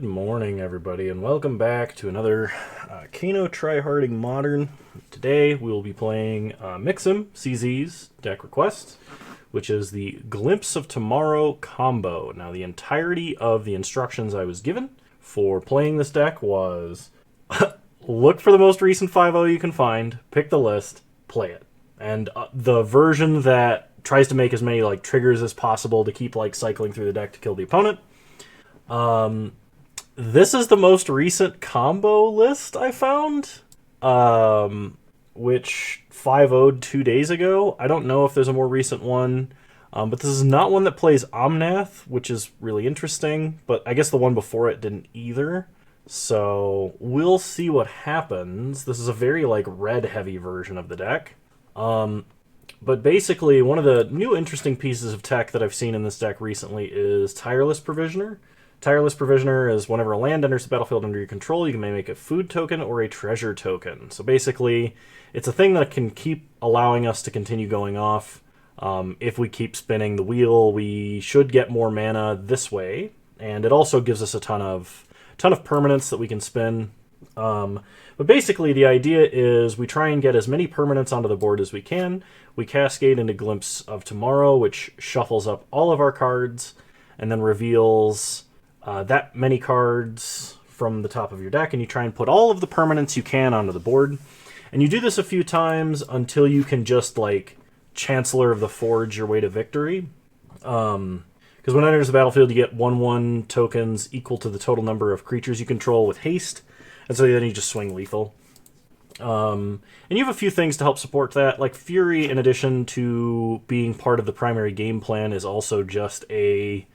Good morning, everybody, and welcome back to another Kano Tryharding Modern. Today we will be playing Miximcz deck request, which is the Glimpse of Tomorrow combo. Now, the entirety of the instructions I was given for playing this deck was look for the most recent 5-0 you can find, pick the list, play it. And the version that tries to make as many triggers as possible to keep cycling through the deck to kill the opponent. This is the most recent combo list I found, which 5-0'd 2 days ago. I don't know if there's a more recent one, but this is not one that plays Omnath, which is really interesting, but I guess the one before it didn't either. So we'll see what happens. This is a very red-heavy version of the deck. But basically, one of the new interesting pieces of tech that I've seen in this deck recently is Tireless Provisioner. Tireless Provisioner is whenever a land enters the battlefield under your control, you may make a food token or a treasure token. So basically, it's a thing that can keep allowing us to continue going off. If we keep spinning the wheel, we should get more mana this way, and it also gives us a ton of permanents that we can spin. But basically, the idea is we try and get as many permanents onto the board as we can. We cascade into Glimpse of Tomorrow, which shuffles up all of our cards, and then reveals that many cards from the top of your deck, and you try and put all of the permanents you can onto the board. And you do this a few times until you can just, Chancellor of the Forge your way to victory. Because when it enters the battlefield, you get 1/1 tokens equal to the total number of creatures you control with haste, and so then you just swing lethal. And you have a few things to help support that. Fury, in addition to being part of the primary game plan, is also just a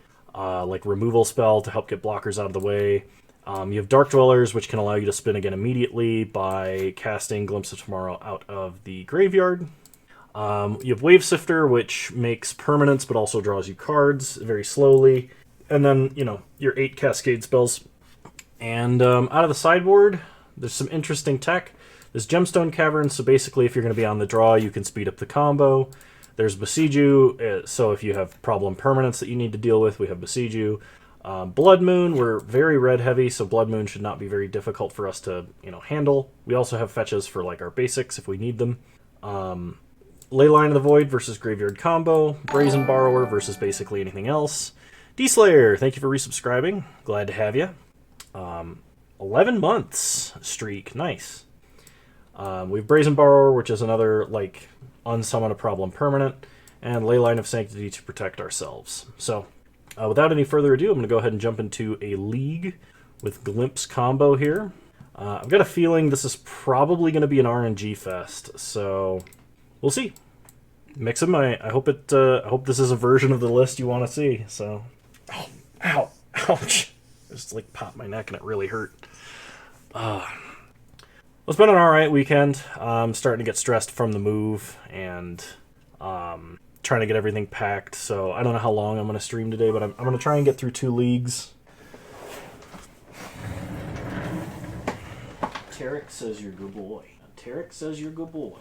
removal spell to help get blockers out of the way. You have Dark-Dwellers, which can allow you to spin again immediately by casting Glimpse of Tomorrow out of the graveyard. You have Wavesifter, which makes permanents but also draws you cards very slowly. And then, your 8 cascade spells. And out of the sideboard, there's some interesting tech. There's Gemstone Caverns, so basically if you're going to be on the draw, you can speed up the combo. There's Boseiju, so if you have problem permanents that you need to deal with, we have Boseiju. Blood Moon, we're very red heavy, so Blood Moon should not be very difficult for us to, handle. We also have fetches for our basics if we need them. Leyline of the Void versus Graveyard combo. Brazen Borrower versus basically anything else. D-Slayer, thank you for resubscribing. Glad to have you. 11 months streak, nice. We have Brazen Borrower, which is another unsummon a problem permanent, and Leyline of Sanctity to protect ourselves. So, without any further ado, I'm going to go ahead and jump into a league with Glimpse combo here. I've got a feeling this is probably going to be an RNG fest, so we'll see. Mixim, I hope I hope this is a version of the list you want to see. So, ow, ouch! I just popped my neck and it really hurt. It's been an alright weekend. I'm starting to get stressed from the move and trying to get everything packed. So I don't know how long I'm going to stream today, but I'm going to try and get through 2 leagues. Tarek says you're a good boy. Tarek says you're a good boy.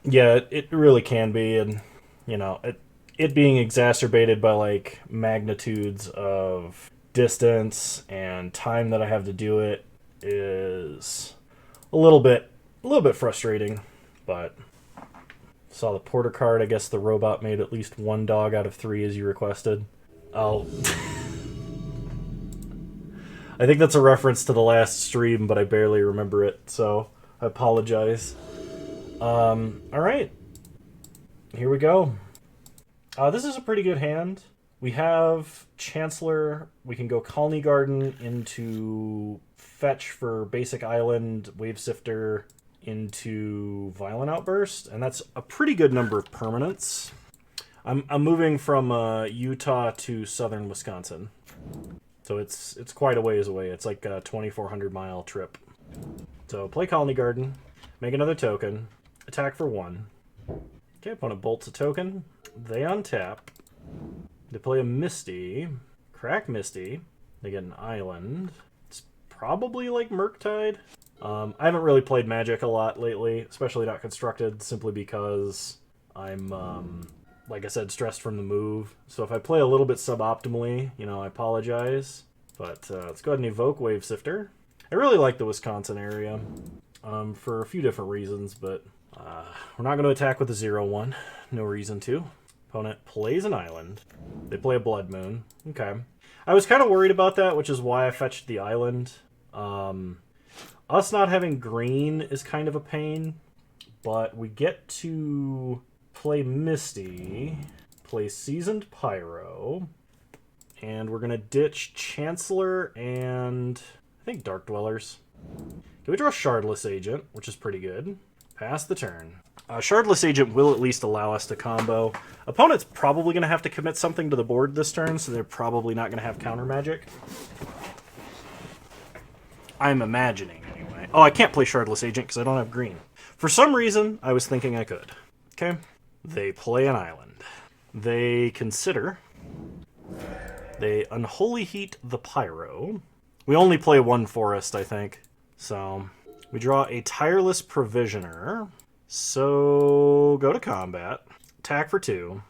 Yeah, it really can be, and it being exacerbated by magnitudes of distance and time that I have to do it is a little bit frustrating. But saw the Porter card. I guess the robot made at least 1 dog out of 3 as you requested. I think that's a reference to the last stream, but I barely remember it, so I apologize. All right, here we go. This is a pretty good hand. We have Chancellor. We can go Khalni Garden into fetch for basic island, Wavesifter into Violent Outburst, and that's a pretty good number of permanents. I'm moving from Utah to southern Wisconsin, so it's quite a ways away. It's like a 2,400-mile trip. So play Khalni Garden, make another token, attack for 1. Okay, opponent bolts a token. They untap. They play a Misty. Crack Misty. They get an island. It's probably Murktide. I haven't really played Magic a lot lately, especially not Constructed, simply because I'm like I said, stressed from the move. So if I play a little bit suboptimally, I apologize. But let's go ahead and evoke Wavesifter. I really like the Wisconsin area for a few different reasons, but we're not going to attack with a 0-1. No reason to. Opponent plays an island. They play a Blood Moon. Okay. I was kind of worried about that, which is why I fetched the island. Us not having green is kind of a pain, but we get to play Misty, play Seasoned Pyro, and we're going to ditch Chancellor and I think Dark-Dwellers. Okay, we draw Shardless Agent, which is pretty good. Pass the turn. Shardless Agent will at least allow us to combo. Opponent's probably going to have to commit something to the board this turn, so they're probably not going to have counter magic. I'm imagining, anyway. Oh, I can't play Shardless Agent because I don't have green. For some reason, I was thinking I could. Okay. They play an island. They consider. They Unholy Heat the Pyro. We only play one forest, I think. So, we draw a Tireless Provisioner. So, go to combat. Attack for 2.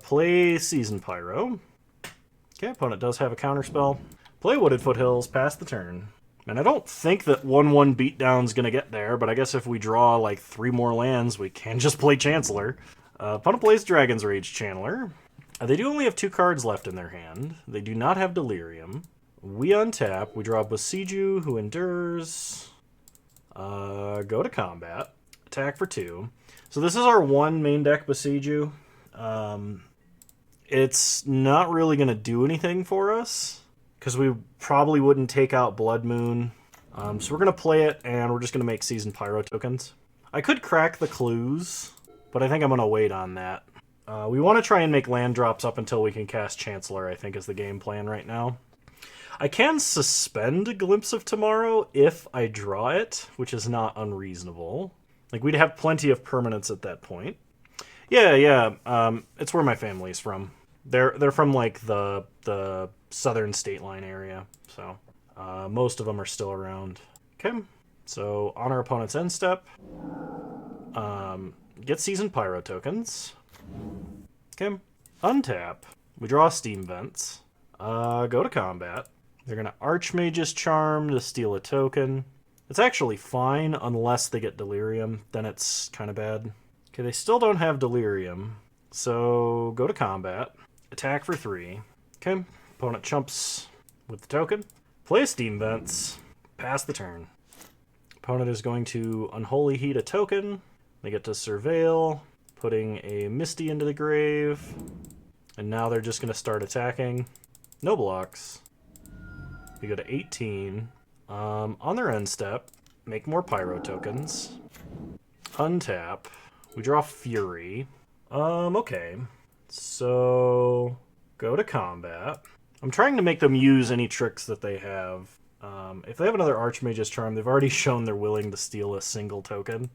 Play Seasoned Pyro. Okay, opponent does have a counterspell. Play Wooded Foothills, pass the turn. And I don't think that 1-1 beatdown's going to get there, but I guess if we draw like 3 more lands, we can just play Chancellor. Opponent plays Dragon's Rage Channeler. They do only have 2 cards left in their hand. They do not have Delirium. We untap. We draw Boseiju, who endures. Go to combat. Attack for 2. So this is our 1 main deck Boseiju. It's not really going to do anything for us, because we probably wouldn't take out Blood Moon. So we're going to play it, and we're just going to make Seasoned Pyro tokens. I could crack the clues, but I think I'm going to wait on that. We want to try and make land drops up until we can cast Chancellor, I think is the game plan right now. I can suspend a Glimpse of Tomorrow if I draw it, which is not unreasonable. Like, we'd have plenty of permanents at that point. Yeah. It's where my family's from. They're from, like, the southern state line area, so most of them are still around. Okay, so on our opponent's end step, get Seasoned Pyro tokens. Okay, untap. We draw Steam Vents. Go to combat. They're going to Archmage's Charm to steal a token. It's actually fine unless they get Delirium. Then it's kind of bad. Okay, they still don't have Delirium. So go to combat. Attack for 3. Okay, opponent chumps with the token. Play Steam Vents. Pass the turn. Opponent is going to Unholy Heat a token. They get to Surveil, putting a Misty into the grave. And now they're just going to start attacking. No blocks. We go to 18. On their end step, make more Pyro tokens. Untap. We draw Fury. Okay. So, go to combat. I'm trying to make them use any tricks that they have. If they have another Archmage's Charm, they've already shown they're willing to steal a single token.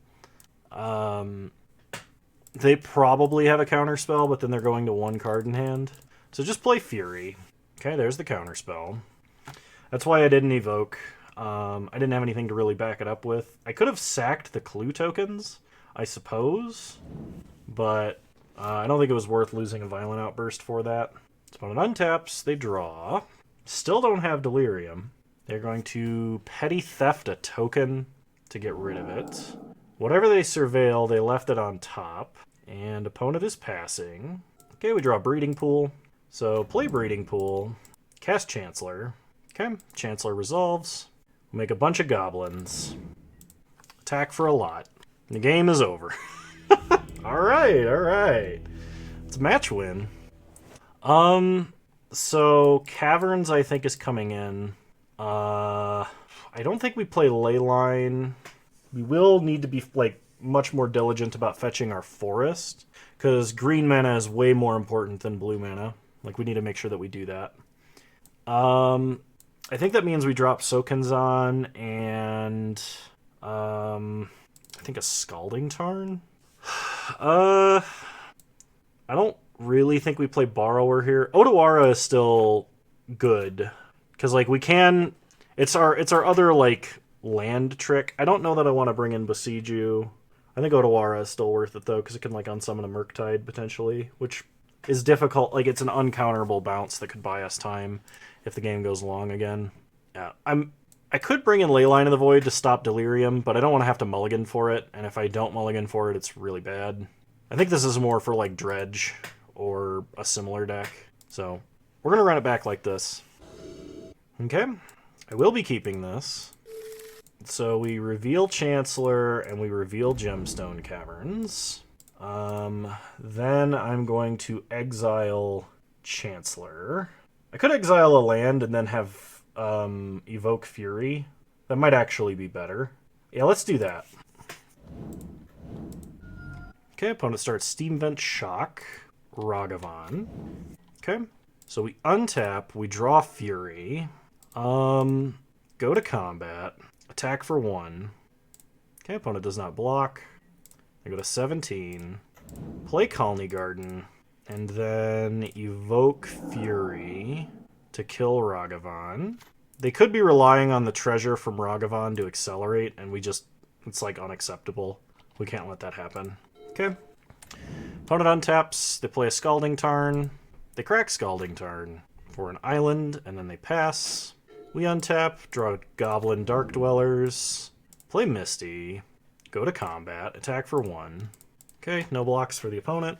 They probably have a counterspell, but then they're going to 1 card in hand. So just play Fury. Okay, there's the counterspell. That's why I didn't evoke. I didn't have anything to really back it up with. I could have sacked the clue tokens, I suppose, but I don't think it was worth losing a Violent Outburst for that. So when it untaps, they draw. Still don't have Delirium. They're going to Petty Theft a token to get rid of it. Whatever they surveil, they left it on top. And opponent is passing. Okay, we draw Breeding Pool. So play Breeding Pool. Cast Chancellor. Okay, Chancellor resolves. We'll make a bunch of goblins. Attack for a lot. The game is over. Alright. It's a match win. So Caverns I think is coming in. I don't think we play Leyline. We will need to be like much more diligent about fetching our forest, because green mana is way more important than blue mana. Like, we need to make sure that we do that. I think that means we drop Sokenzan and I think a Scalding Tarn. I don't really think we play Borrower here. Otawara is still good, because like we can. It's our other like land trick. I don't know that I want to bring in Boseiju. I think Otawara is still worth it, though, because it can, like, unsummon a Murktide, potentially, which is difficult. Like, it's an uncounterable bounce that could buy us time if the game goes long again. Yeah, I could bring in Leyline of the Void to stop Delirium, but I don't want to have to mulligan for it, and if I don't mulligan for it, it's really bad. I think this is more for, like, Dredge or a similar deck. So, we're going to run it back like this. Okay, I will be keeping this. So we reveal Chancellor, and we reveal Gemstone Caverns. Then I'm going to exile Chancellor. I could exile a land and then have evoke Fury. That might actually be better. Yeah, let's do that. Okay, opponent starts Steam Vent Shock, Ragavan. Okay, so we untap, we draw Fury. Go to combat, attack for 1. Okay, opponent does not block. I go to 17, play Khalni Garden, and then evoke Fury to kill Ragavan. They could be relying on the treasure from Ragavan to accelerate, and it's like unacceptable. We can't let that happen. Okay. Opponent untaps, they play a Scalding Tarn, they crack Scalding Tarn for an island, and then they pass. We untap, draw Goblin Dark-Dwellers, play Misty, go to combat, attack for 1. Okay, no blocks for the opponent.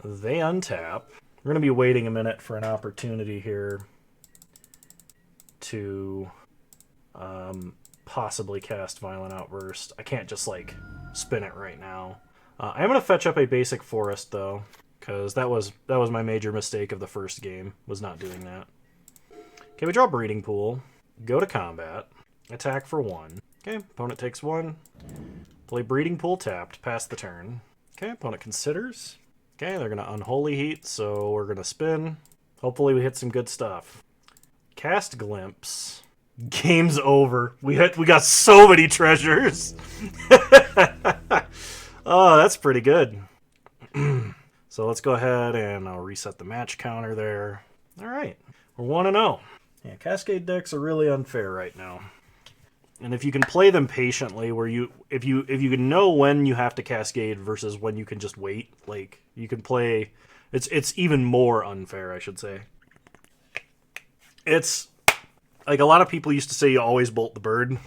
They untap. We're going to be waiting a minute for an opportunity here to possibly cast Violent Outburst. I can't just, like, spin it right now. I am going to fetch up a basic forest, though, because that was my major mistake of the first game, was not doing that. Okay, we draw Breeding Pool, go to combat, attack for 1. Okay, opponent takes 1. Play Breeding Pool tapped, pass the turn. Okay, opponent considers. Okay, they're going to Unholy Heat, so we're going to spin. Hopefully we hit some good stuff. Cast Glimpse. Game's over. We got so many treasures. Oh, that's pretty good. So let's go ahead and I'll reset the match counter there. All right, we're 1-0. Yeah, Cascade decks are really unfair right now. And if you can play them patiently, where if you can know when you have to Cascade versus when you can just wait, like you can play, it's even more unfair, I should say. It's like a lot of people used to say you always bolt the bird.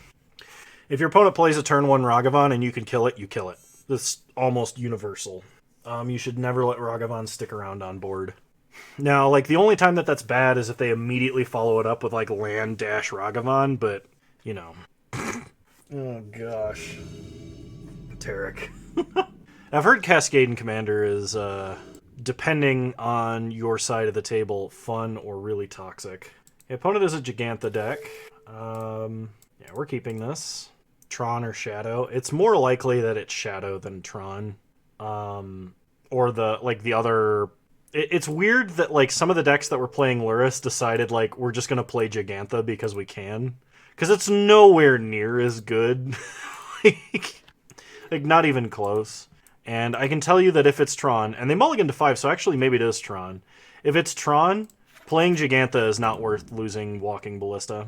If your opponent plays a turn 1 Ragavan and you can kill it, you kill it. That's almost universal. You should never let Ragavan stick around on board. Now, like, the only time that's bad is if they immediately follow it up with, like, land dash Ragavan, but, you know. Oh, gosh. Tarek. I've heard Cascade and Commander is, depending on your side of the table, fun or really toxic. The opponent is a Gigantha deck. Yeah, we're keeping this. Tron or Shadow. It's more likely that it's Shadow than Tron. Or the other... It's weird that, like, some of the decks that were playing Lurrus decided, like, we're just going to play Gigantha because we can. Because it's nowhere near as good. like, not even close. And I can tell you that if it's Tron, and they mulligan to 5, so actually maybe it is Tron. If it's Tron, playing Gigantha is not worth losing Walking Ballista.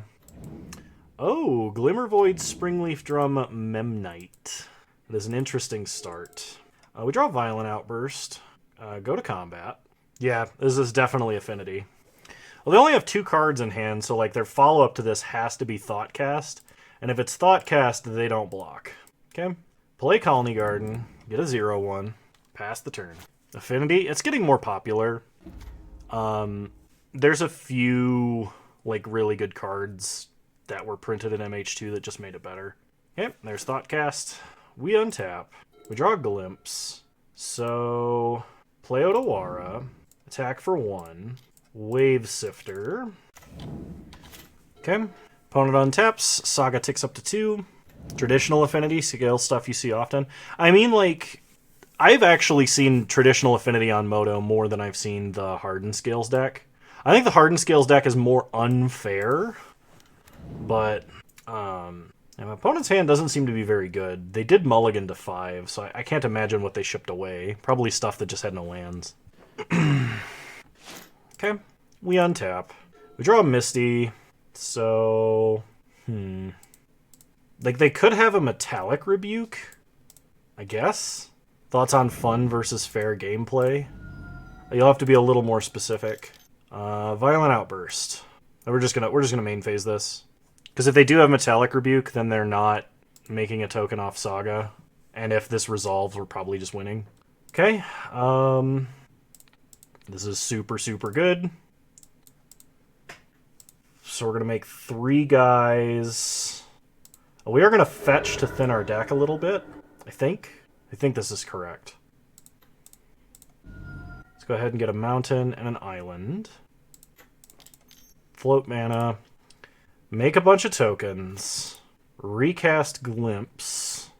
Oh, Glimmervoid Springleaf Drum Memnite. That is an interesting start. We draw Violent Outburst. Go to combat. Yeah, this is definitely Affinity. Well, they only have 2 cards in hand, so like their follow-up to this has to be Thoughtcast. And if it's Thoughtcast, they don't block. Okay? Play Khalni Garden. Get a 0/1. Pass the turn. Affinity, it's getting more popular. There's a few like really good cards that were printed in MH2 that just made it better. Okay, there's Thoughtcast. We untap. We draw a Glimpse. So, play Otawara. Attack for 1. Wavesifter. Okay. Opponent untaps. Saga ticks up to 2. Traditional Affinity, scale stuff you see often. I mean, like, I've actually seen Traditional Affinity on Moto more than I've seen the Hardened Scales deck. I think the Hardened Scales deck is more unfair, but and my opponent's hand doesn't seem to be very good. They did mulligan to 5, so I can't imagine what they shipped away. Probably stuff that just had no lands. Okay, we untap. We draw a Misty, so... Like, they could have a Metallic Rebuke, I guess. Thoughts on fun versus fair gameplay? You'll have to be a little more specific. Violent Outburst. We're just gonna main phase this. Because if they do have Metallic Rebuke, then they're not making a token off Saga. And if this resolves, we're probably just winning. Okay. This is super, super good. So we're going to make 3 guys. We are going to fetch to thin our deck a little bit, I think. I think this is correct. Let's go ahead and get a mountain and an island. Float mana. Make a bunch of tokens. Recast Glimpse.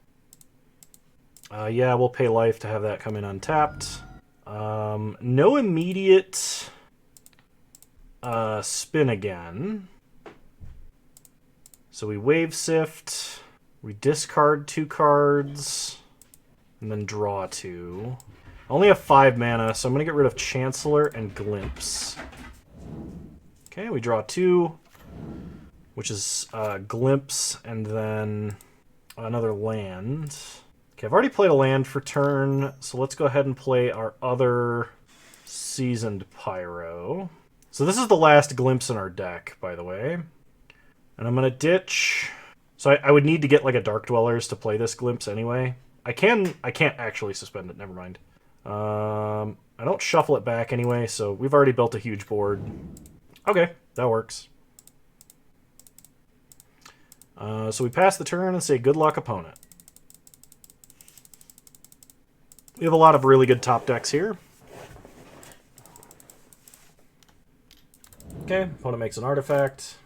Yeah, we'll pay life to have that come in untapped. No immediate spin again. So we Wavesift, we discard 2 cards, and then draw 2. I only have 5 mana, so I'm going to get rid of Chancellor and Glimpse. Okay, we draw 2, which is Glimpse, and then another land. Okay, I've already played a land for turn, so let's go ahead and play our other Seasoned Pyro. So this is the last Glimpse in our deck, by the way. And I'm going to ditch... So I would need to get like a Dark-Dwellers to play this Glimpse anyway. I can't actually suspend it, never mind. I don't shuffle it back anyway, so we've already built a huge board. Okay, that works. So we pass the turn and say good luck, opponent. We have a lot of really good top decks here. Okay, opponent makes an artifact.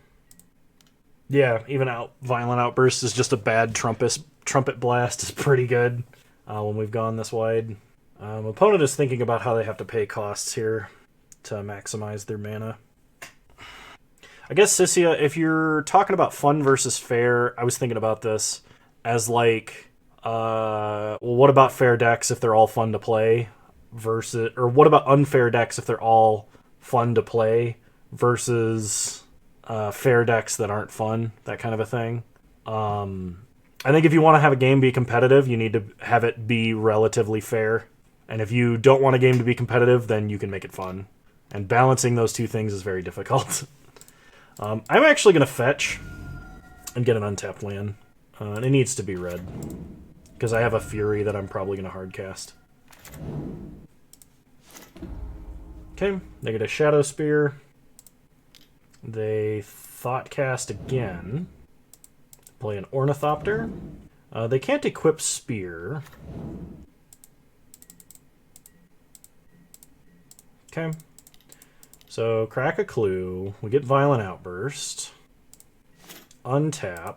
Yeah, even Violent Outburst is just a bad trumpet blast is pretty good when we've gone this wide. Opponent is thinking about how they have to pay costs here to maximize their mana. I guess, Sissia, if you're talking about fun versus fair, I was thinking about this as like, well, what about fair decks if they're all fun to play versus, or what about unfair decks if they're all fun to play versus fair decks that aren't fun, that kind of a thing. I think if you want to have a game be competitive, you need to have it be relatively fair. And if you don't want a game to be competitive, then you can make it fun. And balancing those two things is very difficult. I'm actually going to fetch and get an untapped land. And it needs to be red. Because I have a Fury that I'm probably going to hardcast. Okay, they get a Shadow Spear. They Thoughtcast again. Play an Ornithopter. They can't equip Spear. Okay. So, crack a clue. We get Violent Outburst. Untap.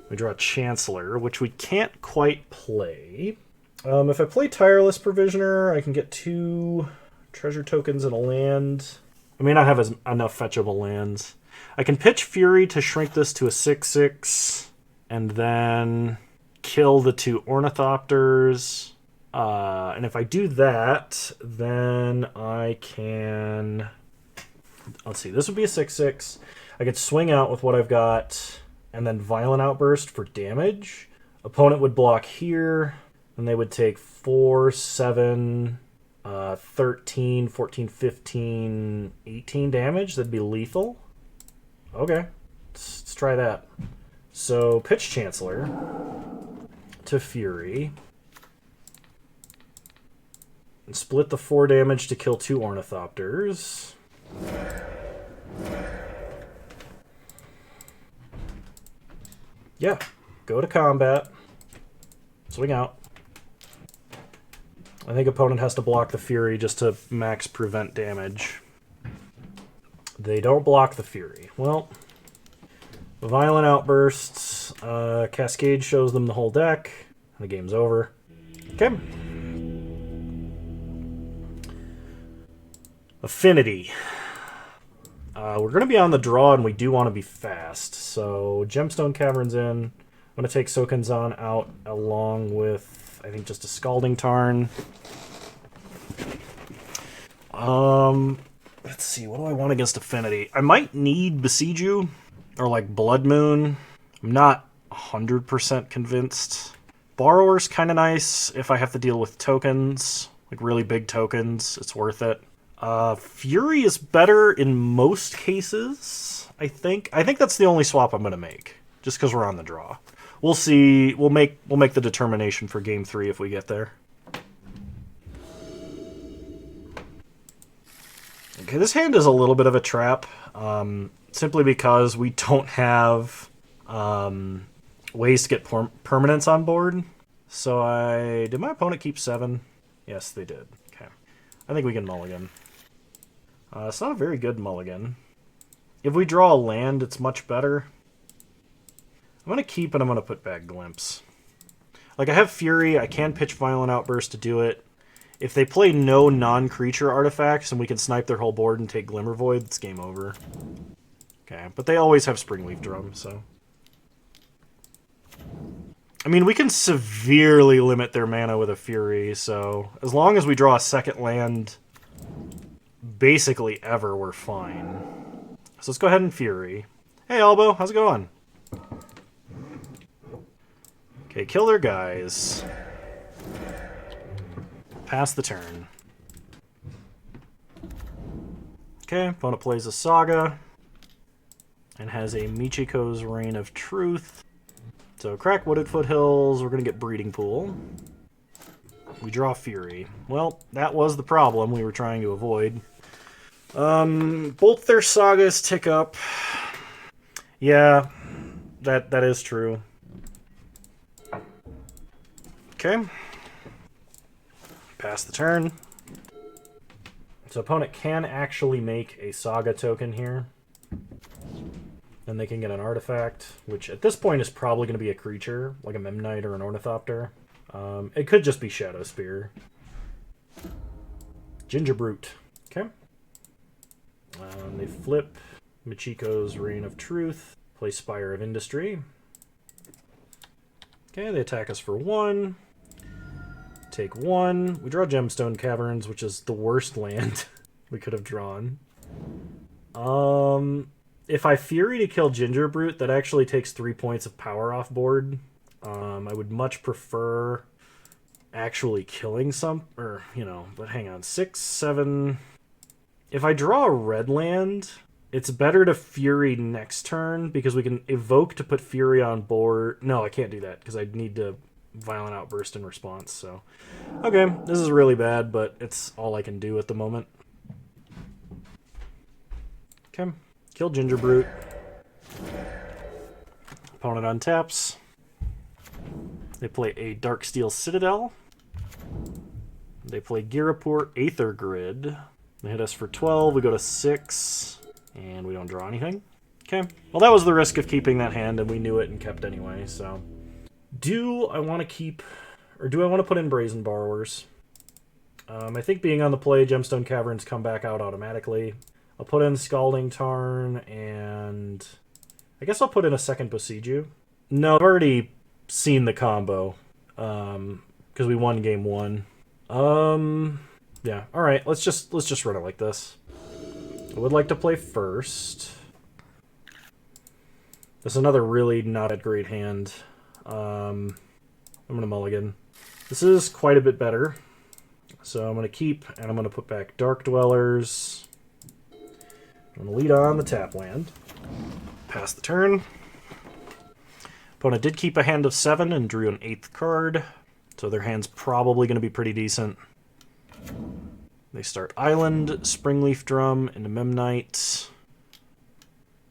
We draw a Chancellor, which we can't quite play. If I play Tireless Provisioner, I can get 2 treasure tokens and a land. I may not have enough fetchable lands. I can pitch Fury to shrink this to a 6/6, and then kill the 2 Ornithopters. And if I do that, then I can... Let's see, this would be a 6/6. I could swing out with what I've got, and then Violent Outburst for damage. Opponent would block here, and they would take 4, 7... 13, 14, 15, 18 damage. That'd be lethal. Okay, let's try that. So, pitch Chancellor to Fury. And split the 4 damage to kill 2 Ornithopters. Yeah, go to combat. Swing out. I think opponent has to block the Fury just to max prevent damage. They don't block the Fury. Well, Violent Outbursts. Cascade shows them the whole deck. And the game's over. Okay. Affinity. We're going to be on the draw, and we do want to be fast. So, Gemstone Caverns in. I'm going to take Sokenzan out along with... I think just a Scalding Tarn. Let's see, what do I want against Affinity? I might need Boseiju or like Blood Moon. I'm not 100% convinced. Borrower's kind of nice if I have to deal with tokens, like really big tokens. It's worth it. Fury is better in most cases, I think. I think that's the only swap I'm going to make, just because we're on the draw. We'll see. We'll make the determination for Game 3 if we get there. Okay, this hand is a little bit of a trap, simply because we don't have ways to get permanents on board. So did my opponent keep 7? Yes, they did. Okay, I think we can mulligan. It's not a very good mulligan. If we draw a land, it's much better. I'm going to keep and I'm going to put back Glimpse. Like, I have Fury, I can pitch Violent Outburst to do it. If they play no non-creature artifacts and we can snipe their whole board and take Glimmer Void, it's game over. Okay, but they always have Springleaf Drum, so... I mean, we can severely limit their mana with a Fury, so as long as we draw a second land basically ever, we're fine. So let's go ahead and Fury. Hey, Elbow, how's it going? Okay, kill their guys. Pass the turn. Okay, opponent plays a Saga and has a Michiko's Reign of Truth. So crack Wooded Foothills, we're going to get Breeding Pool. We draw Fury. Well, that was the problem we were trying to avoid. Both their Sagas tick up. Yeah, that is true. Okay. Pass the turn. So opponent can actually make a Saga token here. Then they can get an artifact, which at this point is probably going to be a creature, like a Memnite or an Ornithopter. It could just be Shadow Spear. Ginger Brute. Okay. They flip Michiko's Reign of Truth. Play Spire of Industry. Okay, they attack us for 1. Take 1. We draw Gemstone Caverns, which is the worst land we could have drawn. If I Fury to kill Ginger Brute, that actually takes 3 points of power off board. I would much prefer actually killing some, or, you know, but hang on. 6, 7... If I draw a red land, it's better to Fury next turn, because we can evoke to put Fury on board. No, I can't do that, because I'd need to Violent Outburst in response, so... Okay, this is really bad, but it's all I can do at the moment. Okay, kill Ginger Brute. Opponent untaps. They play a Darksteel Citadel. They play Girapur Aether Grid. They hit us for 12, we go to 6, and we don't draw anything. Okay, well that was the risk of keeping that hand, and we knew it and kept anyway, so... Do I want to keep, or do I want to put in Brazen Borrowers? I think being on the play, Gemstone Caverns come back out automatically. I'll put in Scalding Tarn, and I guess I'll put in a second Boseiju. No, I've already seen the combo, because we won game 1. Yeah, alright, let's just run it like this. I would like to play first. This is another really not that great hand. I'm going to mulligan. This is quite a bit better. So I'm going to keep, and I'm going to put back Dark-Dwellers. I'm going to lead on the tap land. Pass the turn. Opponent did keep a hand of 7 and drew an 8th card. So their hand's probably going to be pretty decent. They start Island, Springleaf Drum, into Memnite,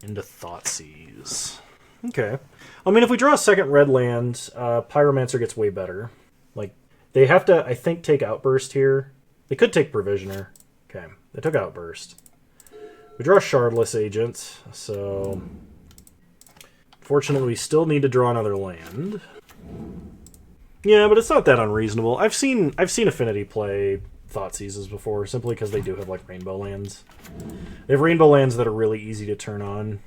into Thoughtseize. Okay. I mean, if we draw a second red land, Pyromancer gets way better. Like, they have to, I think, take Outburst here. They could take Provisioner. Okay, they took Outburst. We draw Shardless Agent, so... Fortunately, we still need to draw another land. Yeah, but it's not that unreasonable. I've seen Affinity play Thoughtseizes before, simply because they do have, like, rainbow lands. They have rainbow lands that are really easy to turn on.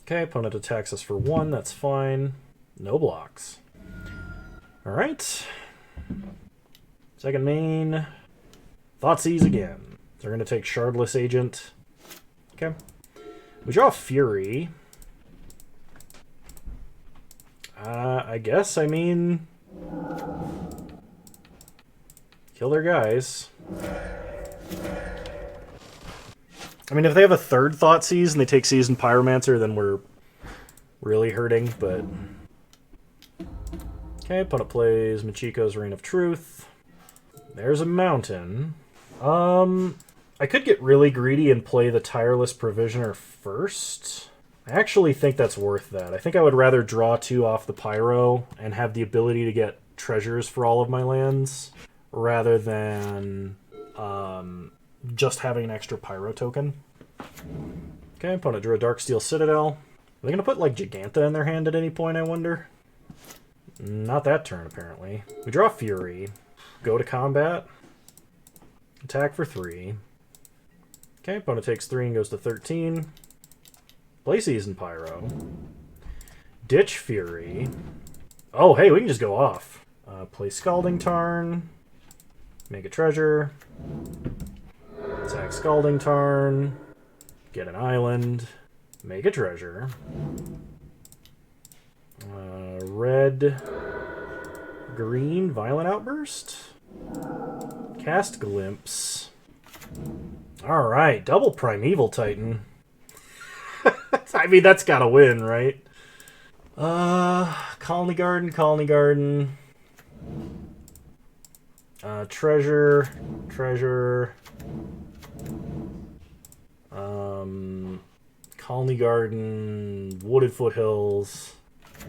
Okay, opponent attacks us for 1, that's fine. No blocks. Alright. Second main. Thoughtseize again. They're going to take Shardless Agent. Okay. We draw Fury. I guess, I mean... Kill their guys. I mean, if they have a third Thoughtseize and they take Seasoned Pyromancer, then we're really hurting, but... Okay, opponent plays Michiko's Reign of Truth. There's a mountain. I could get really greedy and play the Tireless Provisioner first. I actually think that's worth that. I think I would rather draw 2 off the Pyro and have the ability to get treasures for all of my lands, rather than just having an extra Pyro token. Okay, opponent drew a Darksteel Citadel. Are they going to put, like, Giganta in their hand at any point, I wonder? Not that turn, apparently. We draw Fury. Go to combat. Attack for 3. Okay, opponent takes 3 and goes to 13. Play Seasoned Pyro. Ditch Fury. Oh, hey, we can just go off. Play Scalding Tarn. Make a treasure. Attack Scalding Tarn. Get an island. Make a treasure. Red. Green. Violent Outburst. Cast Glimpse. Alright, double Primeval Titan. I mean, that's gotta win, right? Khalni Garden, Khalni Garden. Treasure. Khalni Garden, Wooded Foothills.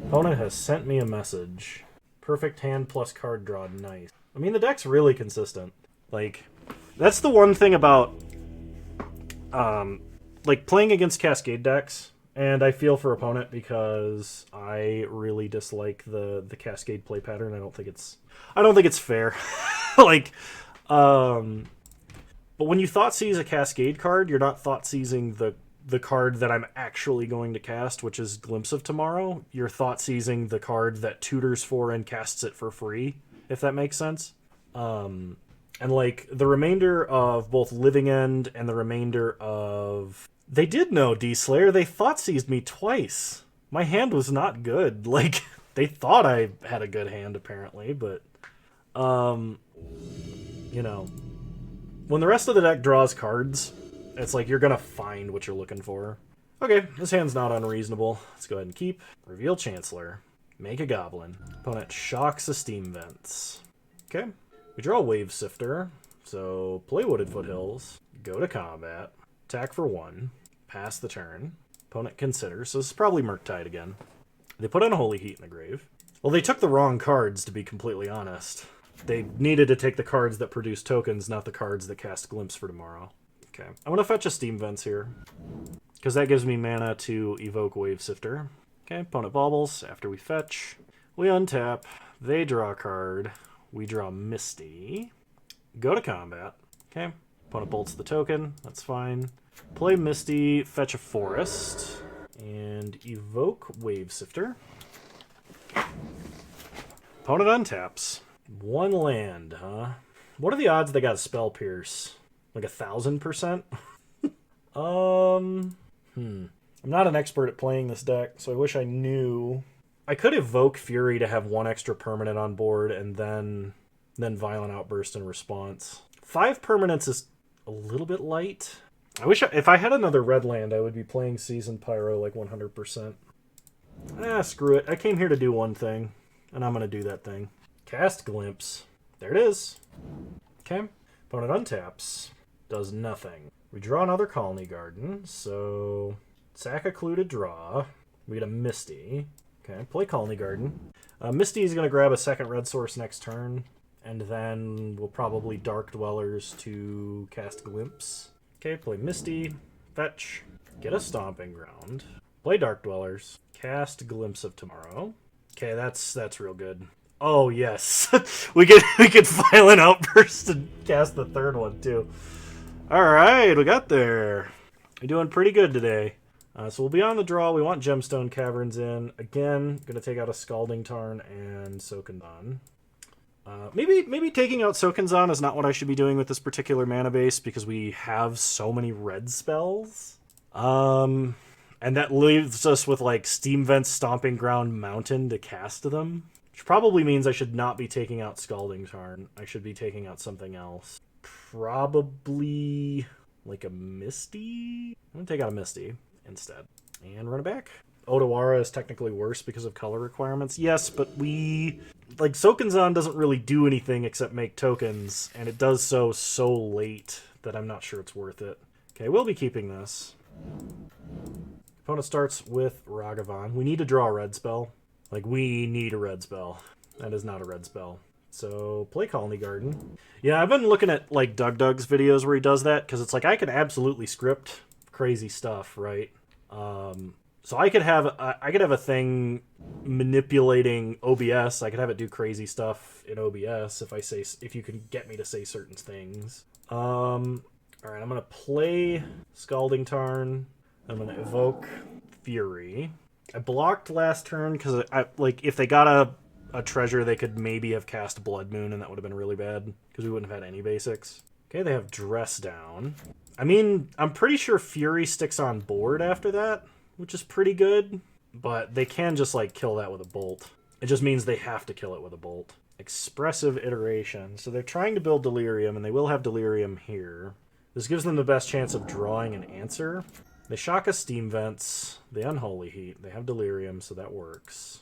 Opponent has sent me a message. Perfect hand plus card draw, nice. I mean, the deck's really consistent. Like, that's the one thing about, like, playing against Cascade decks, and I feel for opponent because I really dislike the Cascade play pattern. I don't think it's fair. Like, but when you Thoughtseize a Cascade card, you're not Thoughtseizing the card that I'm actually going to cast, which is Glimpse of Tomorrow. You're Thoughtseizing the card that tutors for and casts it for free, if that makes sense. And, like, the remainder of both Living End and the remainder of... They did know, D-Slayer. They Thoughtseized me twice. My hand was not good. Like, they thought I had a good hand, apparently, but... you know... When the rest of the deck draws cards, it's like you're gonna find what you're looking for. Okay, this hand's not unreasonable. Let's go ahead and keep. Reveal Chancellor. Make a Goblin. Opponent shocks a Steam Vents. Okay. We draw a Wavesifter, so play Wooded Foothills, go to combat, attack for 1, pass the turn. Opponent considers, so this is probably Murktide again. They put on a Holy Heat in the grave. Well, they took the wrong cards, to be completely honest. They needed to take the cards that produce tokens, not the cards that cast Glimpse for tomorrow. Okay, I'm going to fetch a Steam Vents here, because that gives me mana to evoke Wavesifter. Okay, opponent bobbles. After we fetch, we untap, they draw a card. We draw Misty. Go to combat. Okay. Opponent bolts the token. That's fine. Play Misty, fetch a forest, and evoke Wavesifter. Opponent untaps. 1 land, huh? What are the odds they got a Spell Pierce? Like 1,000%? I'm not an expert at playing this deck, so I wish I knew. I could evoke Fury to have 1 extra permanent on board, and then Violent Outburst in response. 5 permanents is a little bit light. I wish if I had another red land, I would be playing Seasoned Pyro like 100%. Screw it. I came here to do one thing, and I'm going to do that thing. Cast Glimpse. There it is. Okay. Opponent untaps. Does nothing. We draw another Khalni Garden, so sack a clue to draw. We get a Misty. Okay, play Khalni Garden. Misty is going to grab a second red source next turn, and then we'll probably Dark-Dwellers to cast Glimpse. Okay, play Misty, fetch, get a Stomping Ground, play Dark-Dwellers, cast Glimpse of Tomorrow. Okay, that's real good. Oh yes, we could Violent Outburst and cast the third one too. All right, we got there. We're doing pretty good today. So we'll be on the draw. We want Gemstone Caverns in. Again, going to take out a Scalding Tarn and Sokenzan. Maybe taking out Sokenzan is not what I should be doing with this particular mana base because we have so many red spells. And And that leaves us with, like, Steam Vent's Stomping Ground Mountain to cast them. Which probably means I should not be taking out Scalding Tarn. I should be taking out something else. Probably like a Misty? I'm going to take out a Misty instead. And run it back. Otawara is technically worse because of color requirements. Yes, but like, Sokenzan doesn't really do anything except make tokens, and it does so late that I'm not sure it's worth it. Okay, we'll be keeping this. Opponent starts with Ragavan. We need to draw a red spell. Like, we need a red spell. That is not a red spell. So, play Khalni Garden. Yeah, I've been looking at, like, Doug's videos where he does that, because it's like, I could absolutely script crazy stuff, right? So I could have a thing manipulating OBS. I could have it do crazy stuff in OBS if you can get me to say certain things. All right, I'm gonna play Scalding Tarn. I'm gonna evoke Fury. I blocked last turn because if they got a treasure, they could maybe have cast Blood Moon, and that would have been really bad because we wouldn't have had any basics. Okay, they have Dress Down. I mean, I'm pretty sure Fury sticks on board after that, which is pretty good, but they can just, like, kill that with a bolt. It just means they have to kill it with a bolt. Expressive Iteration. So they're trying to build Delirium, and they will have Delirium here. This gives them the best chance of drawing an answer. They shock a Steam Vents. They Unholy Heat. They have Delirium, so that works.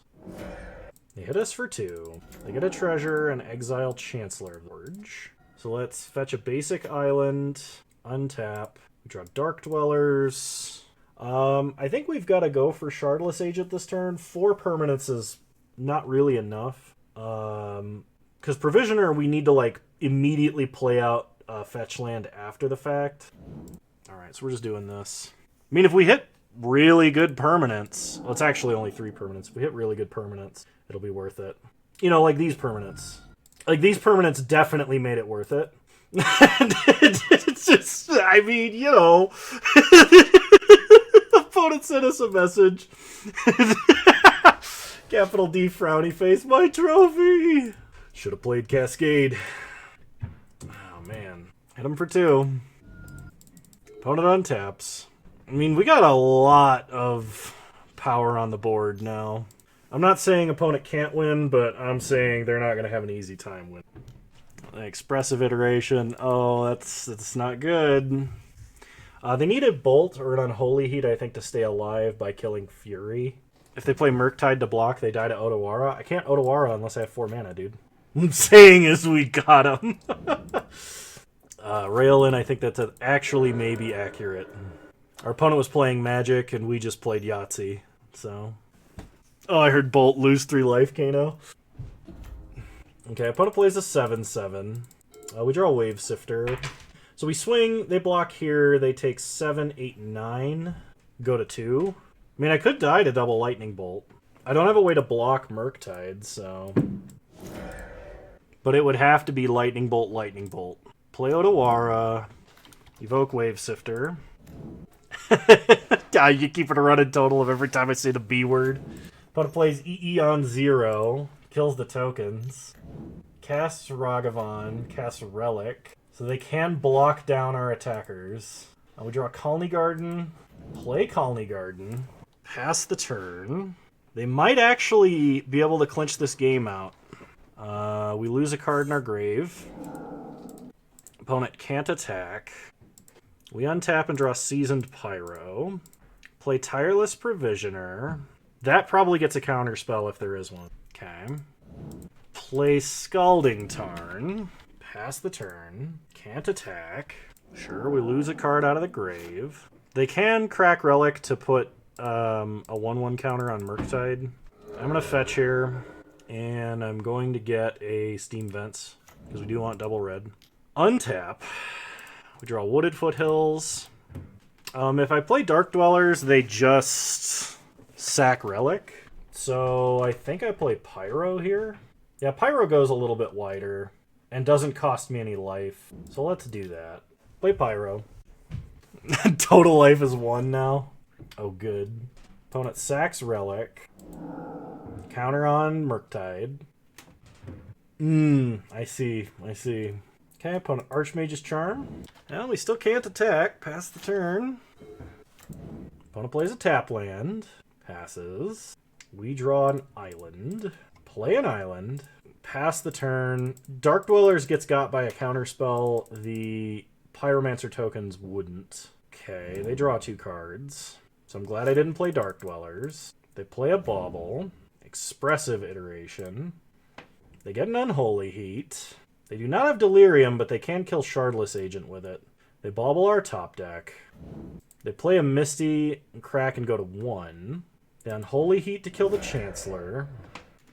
They hit us for 2. They get a treasure and exile Chancellor of Forge. So let's fetch a basic island, untap, draw Dark-Dwellers. I think we've got to go for Shardless Agent this turn. 4 permanents is not really enough. Because Provisioner, we need to, like, immediately play out fetch land after the fact. Alright, so we're just doing this. I mean, if we hit really good permanents... Well, it's actually only 3 permanents. If we hit really good permanents, it'll be worth it. You know, like these permanents. Like, these permanents definitely made it worth it. It's just... I mean, you know... Opponent sent us a message. Capital D frowny face. My trophy! Should have played Cascade. Oh, man. Hit him for 2. Opponent untaps. I mean, we got a lot of power on the board now. I'm not saying opponent can't win, but I'm saying they're not going to have an easy time winning. Expressive Iteration. Oh, that's not good. They need a Bolt or an Unholy Heat, I think, to stay alive by killing Fury. If they play Murktide to block, they die to Otawara. I can't Otawara unless I have 4 mana, dude. What I'm saying is we got him. Rail-in, I think that's actually maybe accurate. Our opponent was playing Magic, and we just played Yahtzee, so... Oh, I heard Bolt lose 3 life, Kano. Okay, opponent plays a 7/7. We draw a Wavesifter. So we swing, they block here, they take 7, 8, 9, go to 2. I mean, I could die to double Lightning Bolt. I don't have a way to block Murktide, so... But it would have to be Lightning Bolt, Lightning Bolt. Play Otawara, evoke Wavesifter. God, you keep it a running total of every time I say the B word. Opponent plays EE on 0, kills the tokens, casts Ragavan, casts Relic, so they can block down our attackers. We draw Khalni Garden, play Khalni Garden, pass the turn. They might actually be able to clinch this game out. We lose a card in our grave. Opponent can't attack. We untap and draw Seasoned Pyro. Play Tireless Provisioner. That probably gets a counter spell if there is one. Okay. Play Scalding Tarn. Pass the turn. Can't attack. Sure, we lose a card out of the grave. They can crack Relic to put a 1/1 counter on Murktide. I'm going to fetch here, and I'm going to get a Steam Vents, because we do want double red. Untap. We draw Wooded Foothills. If I play Dark-Dwellers, they just sack Relic. So I think I play Pyro here. Yeah, Pyro goes a little bit wider and doesn't cost me any life. So let's do that. Play Pyro. Total life is 1 now. Oh, good. Opponent sacks Relic. Counter on Murktide. I see. Okay, opponent Archmage's Charm. Well, we still can't attack. Pass the turn. Opponent plays a tap land. Passes. We draw an island. Play an island. Pass the turn. Dark-Dwellers gets got by a counterspell. The Pyromancer tokens wouldn't. Okay, they draw 2 cards. So I'm glad I didn't play Dark-Dwellers. They play a Bauble. Expressive Iteration. They get an Unholy Heat. They do not have Delirium, but they can kill Shardless Agent with it. They Bauble our top deck. They play a Misty, crack, and go to 1. They Unholy Heat to kill the Chancellor.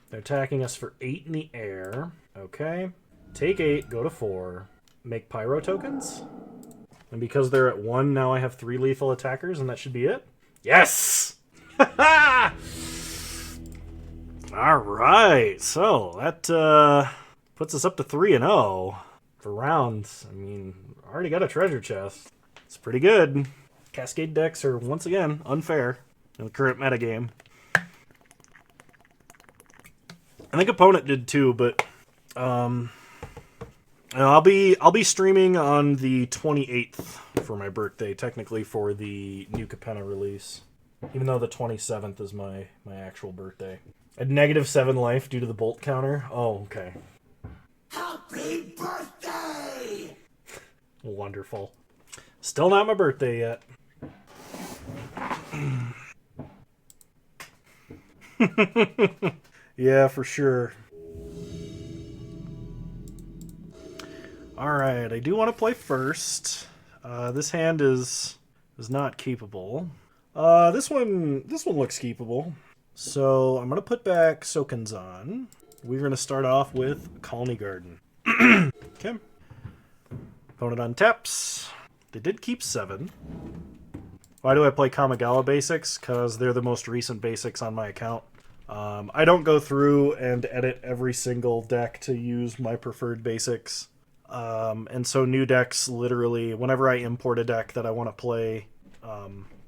They're attacking us for 8 in the air. Okay. Take 8, go to 4. Make Pyro tokens. And because they're at 1, now I have 3 lethal attackers, and that should be it. Yes! Alright, so that puts us up to 3-0 for rounds. I mean, already got a treasure chest. It's pretty good. Cascade decks are, once again, unfair in the current metagame. I think opponent did too, but I'll be streaming on the 28th for my birthday, technically for the new Capenna release. Even though the 27th is my actual birthday. I had -7 life due to the bolt counter. Oh, okay. Happy birthday! Wonderful. Still not my birthday yet. Yeah, for sure. Alright, I do want to play first. This hand is not keepable. This one looks keepable. So I'm going to put back Sokenzan. We're going to start off with Khalni Garden. Okay. Opponent untaps. They did keep 7. Why do I play Kamigawa basics? Because they're the most recent basics on my account. I don't go through and edit every single deck to use my preferred basics. And so new decks, literally, whenever I import a deck that I want to play,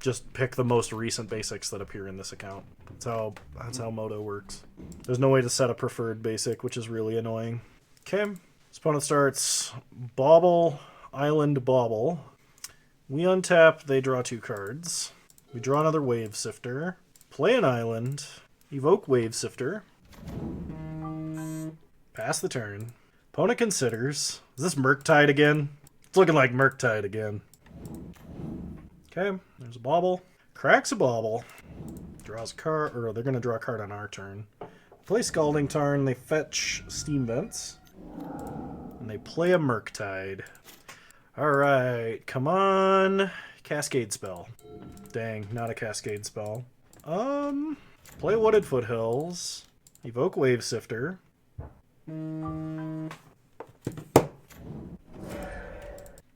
just pick the most recent basics that appear in this account. That's how Moto works. There's no way to set a preferred basic, which is really annoying. Okay, this opponent starts Bauble, Island, Bauble. We untap, they draw 2 cards. We draw another Wavesifter. Play an island. Evoke Wavesifter. Pass the turn. Opponent considers. Is this Murktide again? It's looking like Murktide again. Okay, there's a Bauble. Cracks a Bauble. Draws a card, or they're going to draw a card on our turn. Play Scalding Tarn, they fetch Steam Vents. And they play a Murktide. Alright, come on. Cascade spell. Dang, not a Cascade spell. Play Wooded Foothills. Evoke Wavesifter.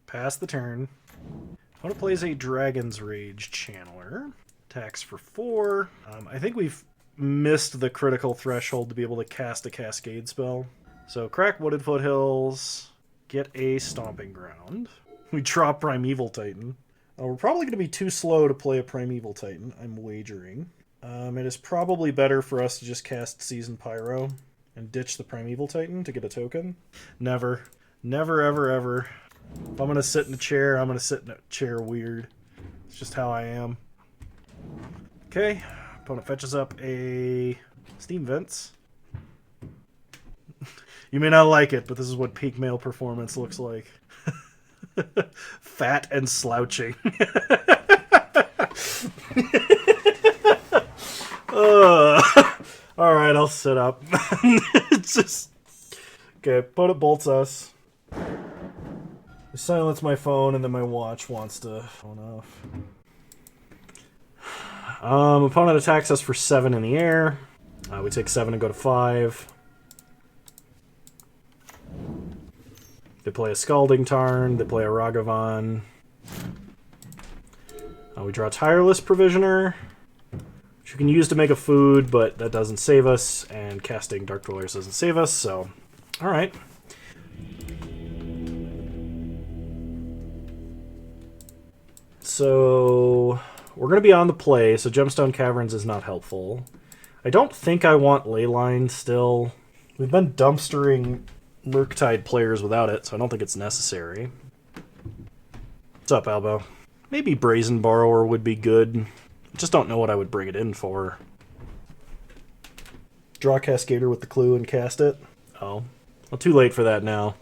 Pass the turn. Opponent plays a Dragon's Rage Channeler. Attacks for 4. I think we've missed the critical threshold to be able to cast a Cascade spell. So crack Wooded Foothills. Get a Stomping Ground. We draw Primeval Titan. We're probably going to be too slow to play a Primeval Titan, I'm wagering. It is probably better for us to just cast Seasoned Pyro and ditch the Primeval Titan to get a token. Never. Never, ever, ever. If I'm going to sit in a chair, I'm going to sit in a chair weird. It's just how I am. Okay. Opponent fetches up a Steam Vents. You may not like it, but this is what peak male performance looks like. Fat and slouching. Alright, I'll sit up. It's just... Okay, opponent bolts us. I silence my phone, and then my watch wants to phone off. Opponent attacks us for 7 in the air. We take 7 and go to 5. They play a Scalding Tarn. They play a Ragavan. We draw Tireless Provisioner, which you can use to make a food, but that doesn't save us, and casting Dark-Dwellers doesn't save us, so... Alright. So... We're going to be on the play, so Gemstone Caverns is not helpful. I don't think I want Leyline still. We've been dumpstering Murktide players without it, so I don't think it's necessary. What's up, Albo? Maybe Brazen Borrower would be good. Just don't know what I would bring it in for. Draw Cascader with the clue and cast it. Oh. Well, too late for that now.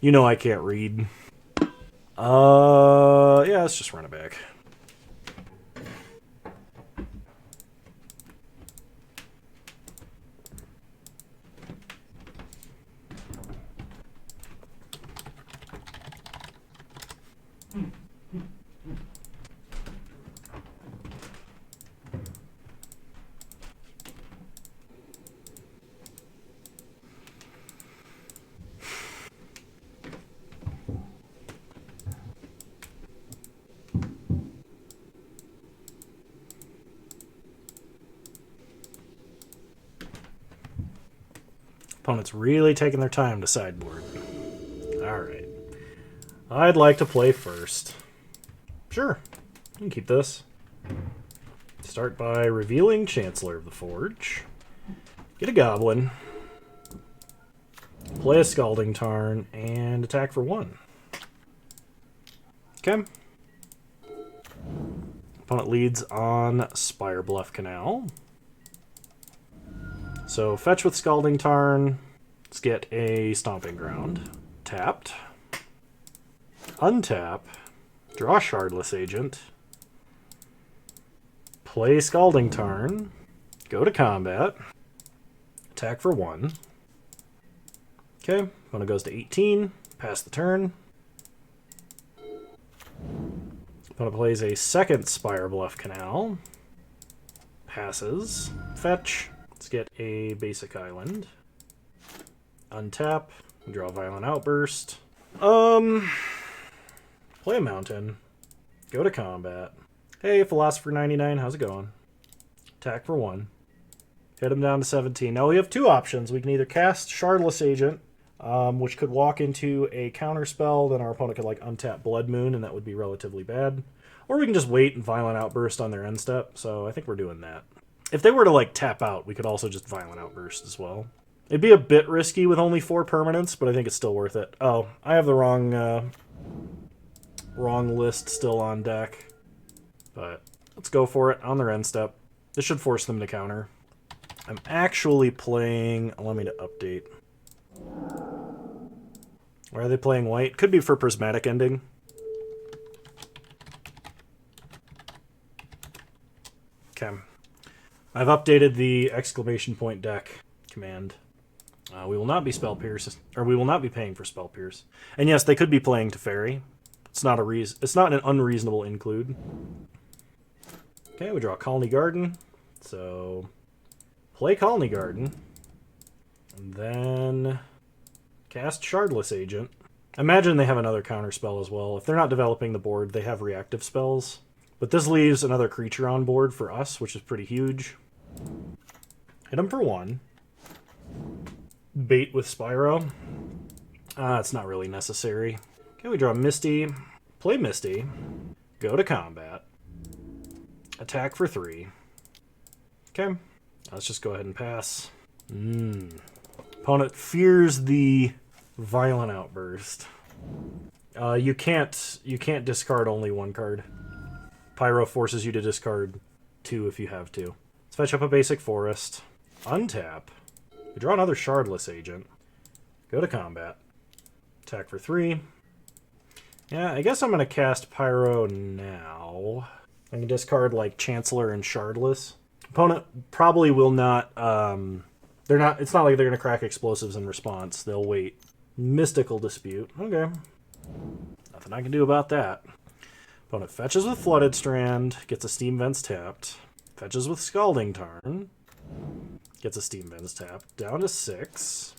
You know I can't read. Yeah, let's just run it back. Opponent's really taking their time to sideboard. Alright. I'd like to play first. Sure. You can keep this. Start by revealing Chancellor of the Forge. Get a Goblin. Play a Scalding Tarn, and attack for 1. Okay. Opponent leads on Spire Bluff Canal. So fetch with Scalding Tarn. Let's get a Stomping Ground. Tapped. Untap. Draw Shardless Agent. Play Scalding Tarn. Go to combat. Attack for 1. Okay, opponent goes to 18. Pass the turn. Opponent plays a second Spire Bluff Canal. Passes. Fetch. Let's get a basic island. Untap. Draw Violent Outburst. Play a mountain. Go to combat. Hey, Philosopher 99, how's it going? Attack for 1. Hit him down to 17. Now we have 2 options. We can either cast Shardless Agent, which could walk into a counter spell, then our opponent could like untap Blood Moon, and that would be relatively bad. Or we can just wait and Violent Outburst on their end step, so I think we're doing that. If they were to like tap out, we could also just Violent Outburst as well. It'd be a bit risky with only 4 permanents, but I think it's still worth it. Oh, I have the wrong list still on deck. But let's go for it on their end step. This should force them to counter. I'm actually playing... Allow me to update. Why are they playing white? Could be for Prismatic Ending. Okay. I've updated the exclamation point deck command. We will not be Spell Pierce, or we will not be paying for Spell Pierce. And yes, they could be playing Teferi. It's not an unreasonable include. Okay, we draw Khalni Garden. So play Khalni Garden. And then cast Shardless Agent. Imagine they have another counter spell as well. If they're not developing the board, they have reactive spells. But this leaves another creature on board for us, which is pretty huge. Hit them for 1. Bait with Spyro. It's not really necessary. Okay, we draw Misty. Play Misty. Go to combat. Attack for 3. Okay. Let's just go ahead and pass. Opponent fears the Violent Outburst. You can't discard only 1 card. Pyro forces you to discard 2 if you have to. Let's fetch up a basic forest. Untap. We draw another Shardless Agent. Go to combat. Attack for 3. Yeah, I guess I'm going to cast Pyro now. I can discard like Chancellor and Shardless. Opponent probably will not... It's not like they're going to crack explosives in response. They'll wait. Mystical Dispute. Okay. Nothing I can do about that. Opponent fetches with Flooded Strand. Gets a Steam Vents tapped. Fetches with Scalding Tarn. Gets a Steam Vents tapped. Down to 6.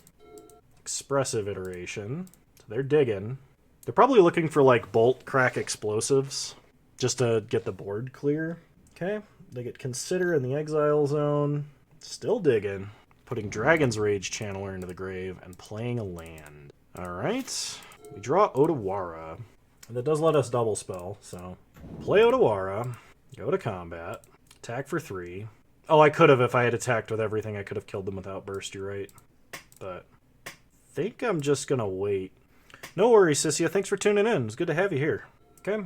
Expressive Iteration. So they're digging. They're probably looking for like Bolt Crack Explosives. Just to get the board clear. Okay. They get Consider in the Exile Zone. Still digging. Putting Dragon's Rage Channeler into the grave and playing a land. Alright. We draw Otawara. And that does let us double spell, so... Play Otawara. Go to combat. Attack for 3. Oh, I could have if I had attacked with everything. I could have killed them with Outburst, you're right. But... I think I'm just gonna wait. No worries, Sissia. Thanks for tuning in. It's good to have you here. Okay.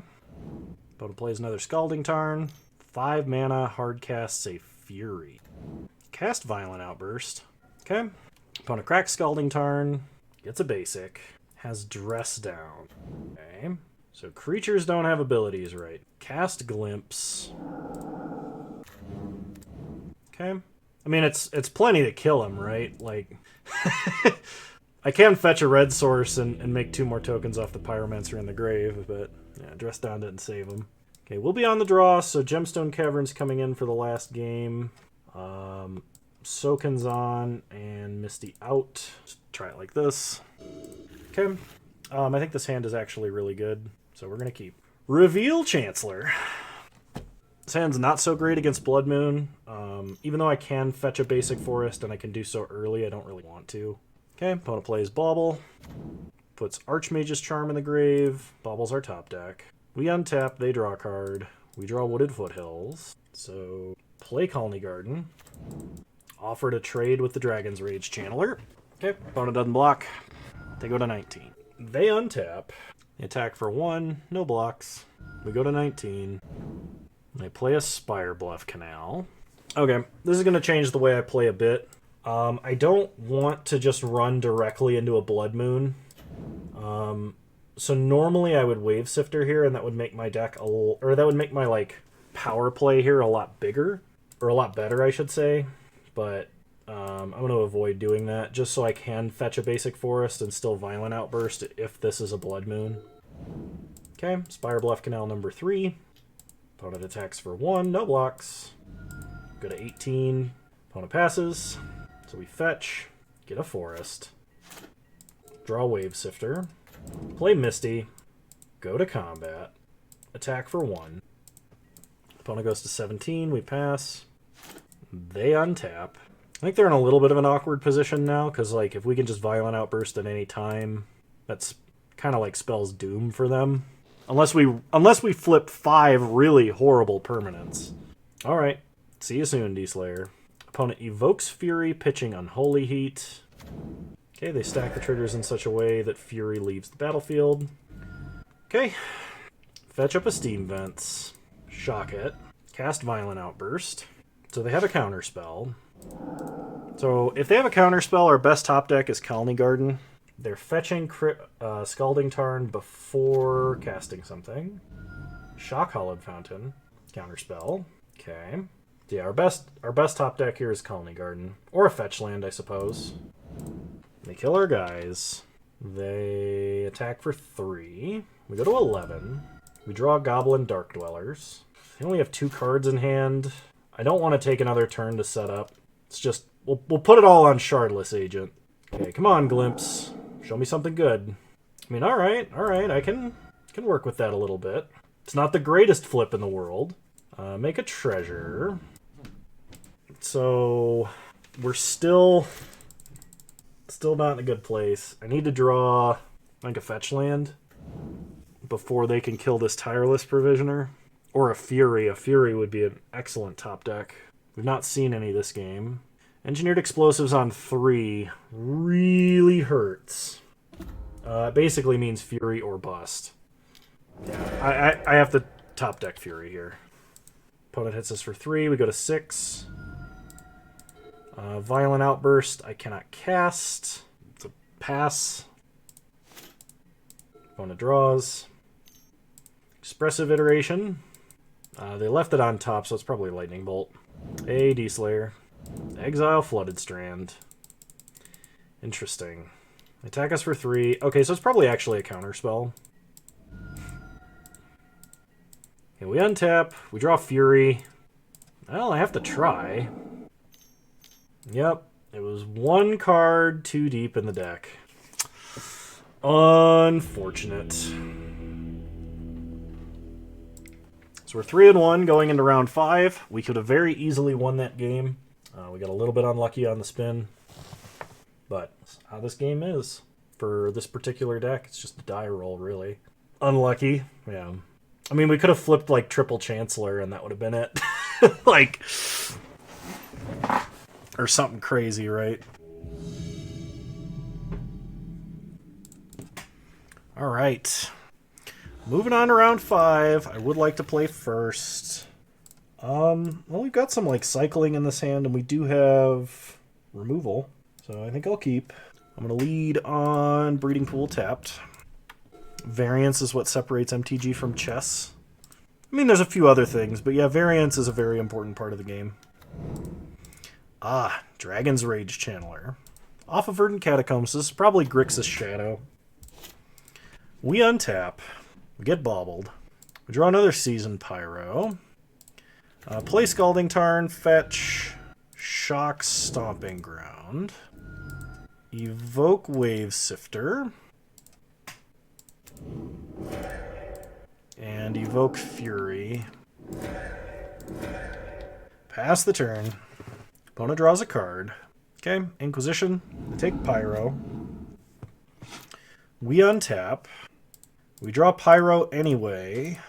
Opponent plays another Scalding Tarn. 5 mana, hard casts a Fury. Cast Violent Outburst. Okay. Opponent cracks Scalding Tarn, gets a basic, has Dress Down. Okay. So creatures don't have abilities, right? Cast Glimpse. Okay. I mean, it's plenty to kill him, right? Like, I can fetch a red source and make 2 more tokens off the Pyromancer in the grave, but yeah, Dress Down didn't save him. Okay, we'll be on the draw, so Gemstone Caverns coming in for the last game. Sokenzan and Misty out. Just try it like this. Okay. I think this hand is actually really good, so we're going to keep. Reveal Chancellor. This hand's not so great against Blood Moon. Even though I can fetch a basic forest and I can do so early, I don't really want to. Okay, opponent plays Bauble. Puts Archmage's Charm in the grave. Bauble's our top deck. We untap, they draw a card. We draw Wooded Foothills. So, play Khalni Garden. Offer to trade with the Dragon's Rage Channeler. Okay, opponent doesn't block. They go to 19. They untap. They attack for 1, no blocks. We go to 19. They play a Spire Bluff Canal. Okay, this is going to change the way I play a bit. I don't want to just run directly into a Blood Moon. So normally I would Wavesifter here, and that would make my deck that would make my like power play here a lot bigger, or a lot better, I should say. But I'm going to avoid doing that, just so I can fetch a basic forest and still Violent Outburst if this is a Blood Moon. Okay, Spire Bluff Canal number 3. Opponent attacks for 1, no blocks. Go to 18. Opponent passes. So we fetch, get a forest, draw Wavesifter, play Misty, go to combat, attack for 1. Opponent goes to 17, we pass. They untap. I think they're in a little bit of an awkward position now, because like if we can just Violent Outburst at any time, that's kind of like spells doom for them. Unless we flip 5 really horrible permanents. Alright, see you soon, D-Slayer. Opponent evokes Fury, pitching Unholy Heat. Okay, they stack the triggers in such a way that Fury leaves the battlefield. Okay, fetch up a Steam Vents. Shock it. Cast Violent Outburst. So they have a counterspell. So if they have a counterspell, our best top deck is Khalni Garden. They're fetching Scalding Tarn before casting something. Shock Hollowed Fountain. Counterspell. Okay. Yeah, our best top deck here is Khalni Garden. Or a fetch land, I suppose. They kill our guys. They attack for 3. We go to 11. We draw Goblin Dark-Dwellers. They only have 2 cards in hand. I don't want to take another turn to set up. It's just, we'll put it all on Shardless Agent. Okay, come on, Glimpse. Show me something good. I mean, alright, I can work with that a little bit. It's not the greatest flip in the world. Make a treasure. So, we're still not in a good place. I need to draw, like, a fetch land before they can kill this Tireless Provisioner. Or a Fury. A Fury would be an excellent top deck. We've not seen any this game. Engineered Explosives on 3 really hurts. It basically means Fury or bust. Yeah, I have to top deck Fury here. Opponent hits us for 3. We go to 6. Violent Outburst I cannot cast. It's a pass. Opponent draws. Expressive Iteration. They left it on top, so it's probably Lightning Bolt. Hey, D-Slayer. Exile Flooded Strand. Interesting. Attack us for 3. Okay, so it's probably actually a counterspell. Okay, we untap. We draw Fury. Well, I have to try. Yep, it was 1 card too deep in the deck. Unfortunate. So we're 3-1 going into round 5. We could have very easily won that game. We got a little bit unlucky on the spin. But that's how this game is. For this particular deck, it's just a die roll, really. Unlucky, yeah. I mean, we could have flipped, like, triple Chancellor, and that would have been it. Like, or something crazy, right? All right. Moving on to round 5. I would like to play first. Well, we've got some like cycling in this hand, and we do have removal, so I think I'll keep. I'm going to lead on Breeding Pool tapped. Variance is what separates MTG from chess. I mean, there's a few other things, but yeah, variance is a very important part of the game. Ah, Dragon's Rage Channeler. Off of Verdant Catacombs, this is probably Grixis Shadow. We untap. We get bobbled. We draw another Seasoned Pyro. Play Scalding Tarn, fetch Shock Stomping Ground. Evoke Wavesifter. And evoke Fury. Pass the turn. Opponent draws a card. Okay, Inquisition. I take Pyro. We untap. We draw Pyro anyway.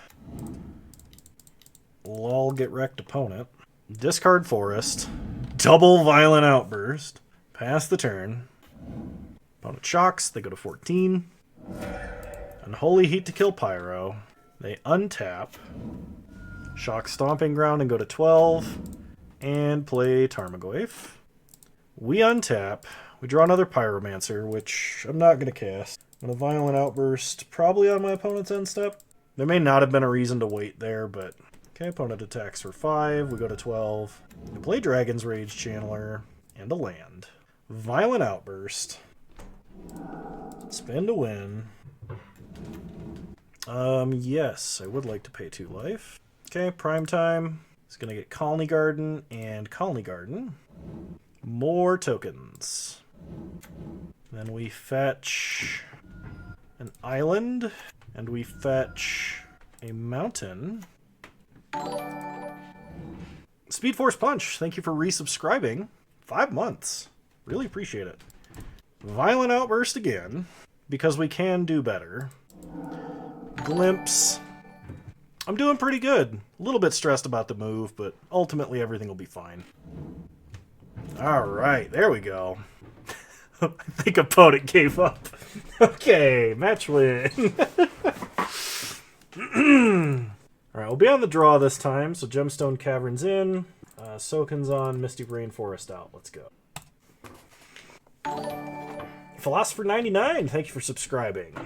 Lol, get wrecked opponent. Discard Forest. Double Violent Outburst. Pass the turn. Opponent shocks. They go to 14. Unholy Heat to kill Pyro. They untap. Shock Stomping Ground and go to 12. And play Tarmogoyf. We untap. We draw another Pyromancer, which I'm not going to cast. I'm going to Violent Outburst, probably on my opponent's end step. There may not have been a reason to wait there, but... Okay, opponent attacks for 5. We go to 12. We play Dragon's Rage Channeler and a land. Violent Outburst. Spin to win. Yes, I would like to pay 2 life. Okay, prime time. It's going to get Khalni Garden and Khalni Garden. More tokens. Then we fetch an island, and we fetch a mountain. Speed Force Punch, thank you for resubscribing. 5 months. Really appreciate it. Violent Outburst again, because we can do better. Glimpse. I'm doing pretty good. A little bit stressed about the move, but ultimately everything will be fine. Alright, there we go. I think opponent gave up. Okay, match win. Alright, we'll be on the draw this time, so Gemstone Caverns in, Sokenzan, Misty Rainforest out. Let's go. Philosopher99, thank you for subscribing.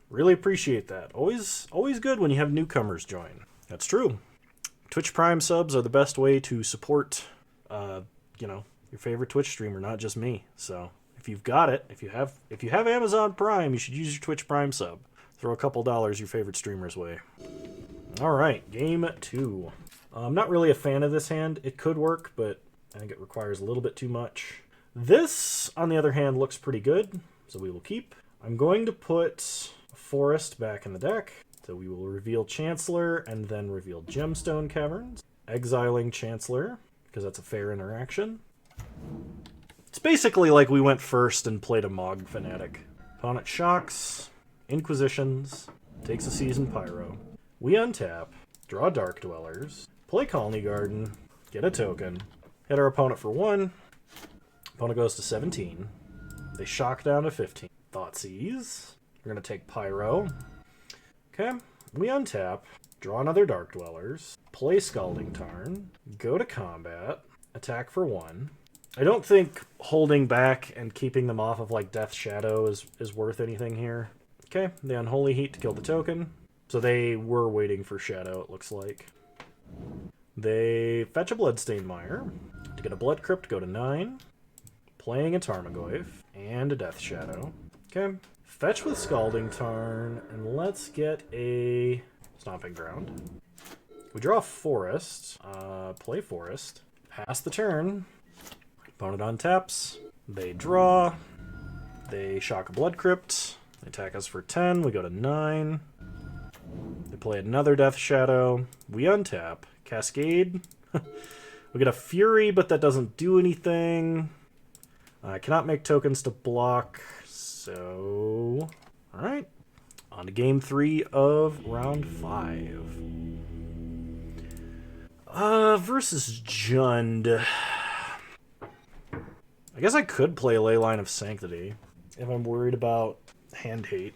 Really appreciate that. Always good when you have newcomers join. That's true. Twitch Prime subs are the best way to support, your favorite Twitch streamer, not just me. So if you've got it, if you have Amazon Prime, you should use your Twitch Prime sub. Throw a couple dollars your favorite streamer's way. All right, game 2. I'm not really a fan of this hand. It could work, but I think it requires a little bit too much. This, on the other hand, looks pretty good, so we will keep. I'm going to put a forest back in the deck. So we will reveal Chancellor and then reveal Gemstone Caverns. Exiling Chancellor, because that's a fair interaction. It's basically like we went first and played a Mog Fanatic. Opponent shocks, Inquisitions, takes a Seasoned Pyro. We untap, draw Dark-Dwellers, play Khalni Garden, get a token, hit our opponent for 1. Opponent goes to 17. They shock down to 15. Thoughtseize. We're going to take Pyro. Okay, we untap, draw another Dark-Dwellers, play Scalding Tarn, go to combat, attack for 1. I don't think holding back and keeping them off of like Death Shadow is worth anything here. Okay, they Unholy Heat to kill the token. So they were waiting for Shadow, it looks like. They fetch a Bloodstained Mire to get a Blood Crypt, go to 9. Playing a Tarmogoyf and a Death Shadow. Okay, fetch with Scalding Tarn, and let's get a Stomping Ground. We draw a Forest, play Forest, pass the turn. Opponent untaps, they draw, they shock a Blood Crypt, they attack us for 10, we go to 9. They play another Death Shadow, we untap, Cascade. We get a Fury, but that doesn't do anything. I cannot make tokens to block, so... Alright, on to game 3 of round 5. Versus Jund. I guess I could play Leyline of Sanctity if I'm worried about hand hate.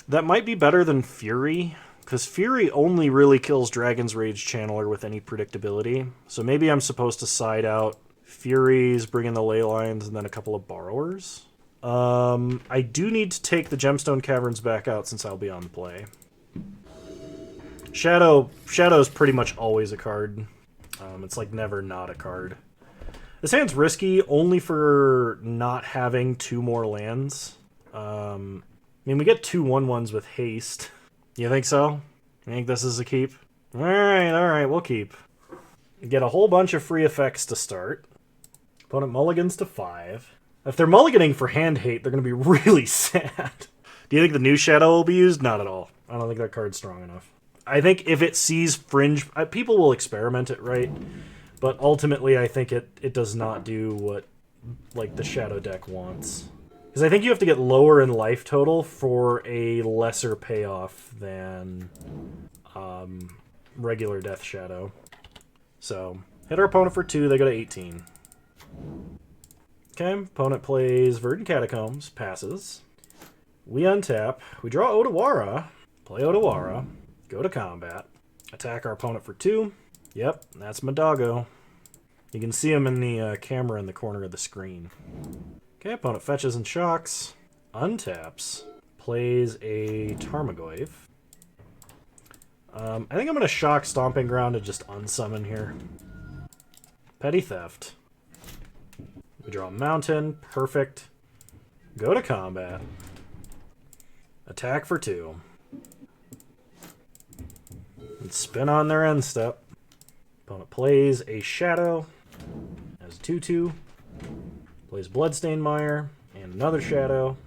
That might be better than Fury, Because Fury only really kills Dragon's Rage Channeler with any predictability. So maybe I'm supposed to side out Furies, bring in the Ley Lines, and then a couple of Borrowers. I do need to take the Gemstone Caverns back out since I'll be on the play. Shadow's pretty much always a card. It's like never not a card. This hand's risky only for not having 2 more lands. I mean, we get 2 1/1s with haste. You think so? You think this is a keep? Alright, we'll keep. Get a whole bunch of free effects to start. Opponent mulligans to 5. If they're mulliganing for hand hate, they're going to be really sad. Do you think the new Shadow will be used? Not at all. I don't think that card's strong enough. I think if it sees Fringe... people will experiment it, right? But ultimately, I think it does not do what like the Shadow deck wants. Because I think you have to get lower in life total for a lesser payoff than regular Death Shadow. So, hit our opponent for 2, they go to 18. Okay, opponent plays Verdant Catacombs, passes. We untap, we draw Otawara, play Otawara, go to combat, attack our opponent for 2. Yep, that's my doggo. You can see him in the camera in the corner of the screen. Okay, opponent fetches and shocks, untaps, plays a Tarmogoyf. I think I'm going to shock Stomping Ground and just unsummon here. Petty Theft. We draw a Mountain, perfect. Go to combat. Attack for 2. And spin on their end step. Opponent plays a Shadow as a 2/2. Plays Bloodstained Mire and another Shadow.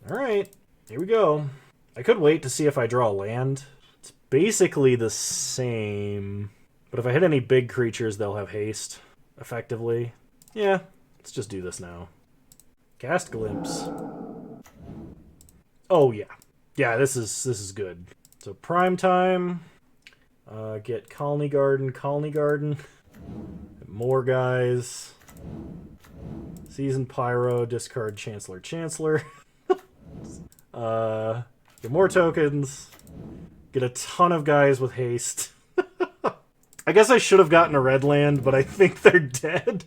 Alright, here we go. I could wait to see if I draw a land. It's basically the same. But if I hit any big creatures, they'll have haste, effectively. Yeah, let's just do this now. Cast Glimpse. Oh, yeah. Yeah, this is good. So, prime time. Get Khalni Garden. More guys. Seasoned Pyro, discard Chancellor. Get more tokens. Get a ton of guys with haste. I guess I should have gotten a red land, but I think they're dead.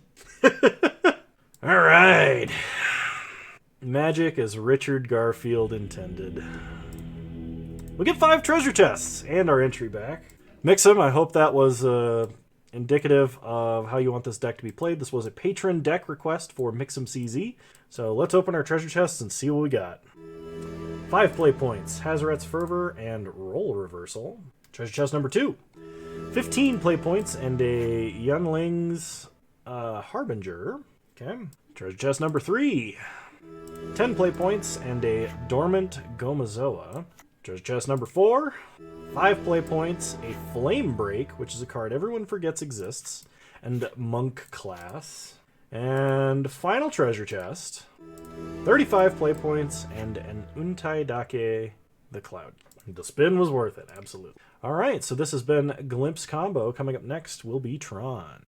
Alright. Magic as Richard Garfield intended. We get 5 treasure chests and our entry back. Mixim, I hope that was indicative of how you want this deck to be played. This was a patron deck request for Miximcz. So let's open our treasure chests and see what we got. 5 play points, Hazoret's Fervor and Role Reversal. Treasure chest number 2. 15 play points and a Yunling's Harbinger. Okay. Treasure chest number 3. 10 play points and a Dormant Gomazoa. Treasure chest number 4. 5 play points, a Flame Break, which is a card everyone forgets exists, and Monk class. And final treasure chest. 35 play points and an Untai Dake the Cloud. The spin was worth it, absolutely. Alright, so this has been Glimpse Combo. Coming up next will be Tron.